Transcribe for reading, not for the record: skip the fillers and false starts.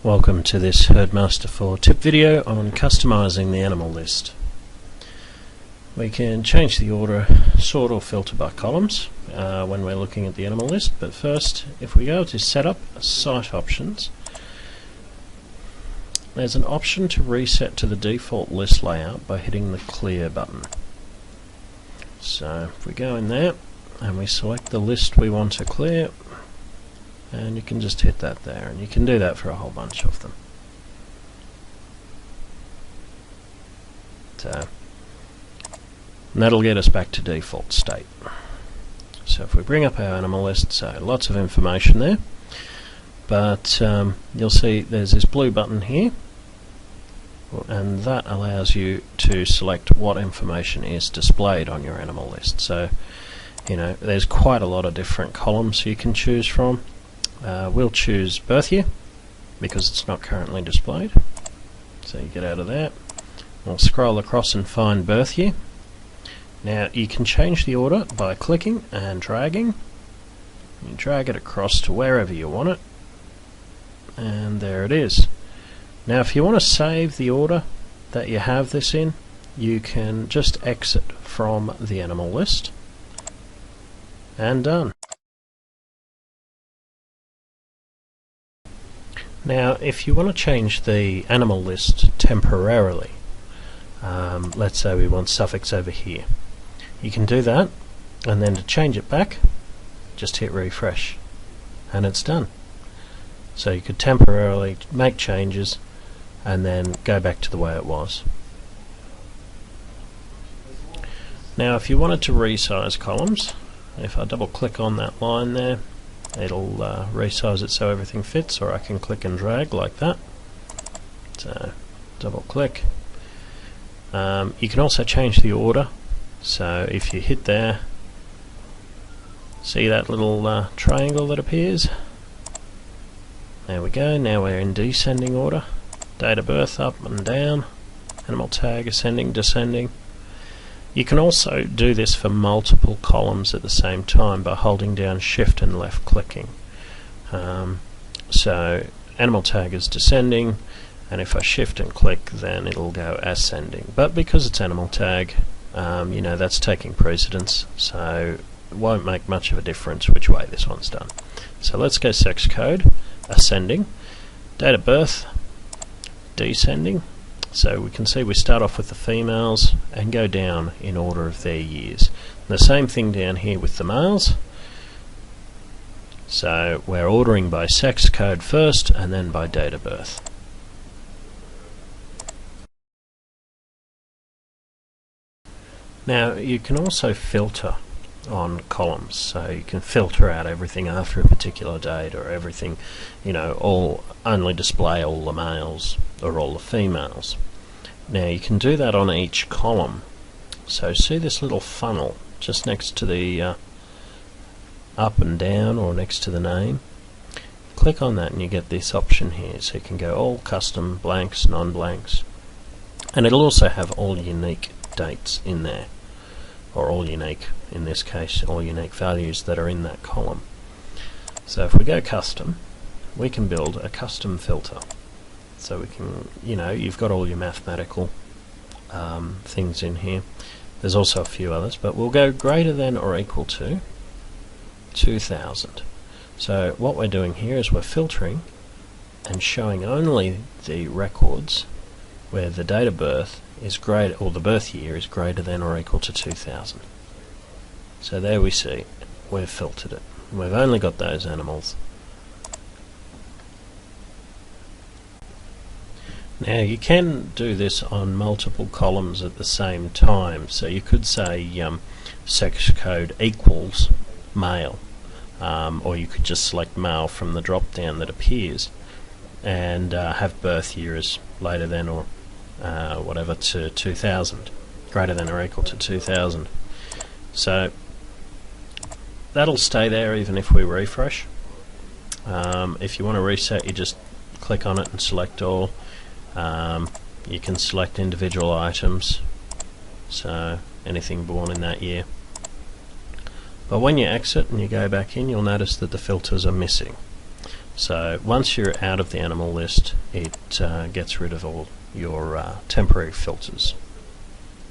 Welcome to this HerdMASTER 4 tip video on customizing the animal list. We can change the order, sort or filter by columns when we're looking at the animal list, but first if we go to Setup, Site Options, there's an option to reset to the default list layout by hitting the Clear button. So if we go in there and we select the list we want to clear, and you can just hit that there, and you can do that for a whole bunch of them. So, and that'll get us back to default state. So if we bring up our animal list, so lots of information there, but you'll see there's this blue button here, and that allows you to select what information is displayed on your animal list. So, you know, there's quite a lot of different columns you can choose from. We'll choose birth year because it's not currently displayed, so you get out of that. We'll scroll across and find birth year. Now you can change the order by clicking and dragging. You drag it across to wherever you want it, and there it is. Now if you want to save the order that you have this in, you can just exit from the animal list, and done. Now if you want to change the animal list temporarily, let's say we want suffix over here, you can do that, and then to change it back just hit refresh and it's done. So you could temporarily make changes and then go back to the way it was. Now if you wanted to resize columns, if I double click on that line there, it'll resize it so everything fits, or I can click and drag like that. So double click. You can also change the order, so if you hit there, see that little triangle that appears? There we go, now we're in descending order. Date of birth up and down, animal tag ascending, descending. You can also do this for multiple columns at the same time by holding down shift and left clicking. So animal tag is descending, and if I shift and click then it'll go ascending. But because it's animal tag, you know, that's taking precedence, so it won't make much of a difference which way this one's done. So let's go sex code, ascending, date of birth, descending. So we can see we start off with the females and go down in order of their years. And the same thing down here with the males. So we're ordering by sex code first and then by date of birth. Now you can also filter on columns, so you can filter out everything after a particular date, or everything, you know, only display all the males or all the females. Now you can do that on each column. So see this little funnel just next to the up and down, or next to the name? Click on that and you get this option here, so you can go all custom, blanks, non-blanks, and it'll also have all unique dates in there, or all unique, in this case, all unique values that are in that column. So if we go custom, we can build a custom filter. So we can, you know, you've got all your mathematical things in here. There's also a few others, but we'll go greater than or equal to 2000. So what we're doing here is we're filtering and showing only the records where the date of birth is greater, or the birth year is greater than or equal to 2000. So there we see, we've filtered it. We've only got those animals. Now you can do this on multiple columns at the same time, so you could say sex code equals male, or you could just select male from the drop down that appears, and have birth year as later than or whatever to 2000, greater than or equal to 2000. So that'll stay there even if we refresh. If you want to reset, you just click on it and select all. You can select individual items, so anything born in that year. But when you exit and you go back in, you'll notice that the filters are missing. So once you're out of the animal list, it gets rid of all your temporary filters.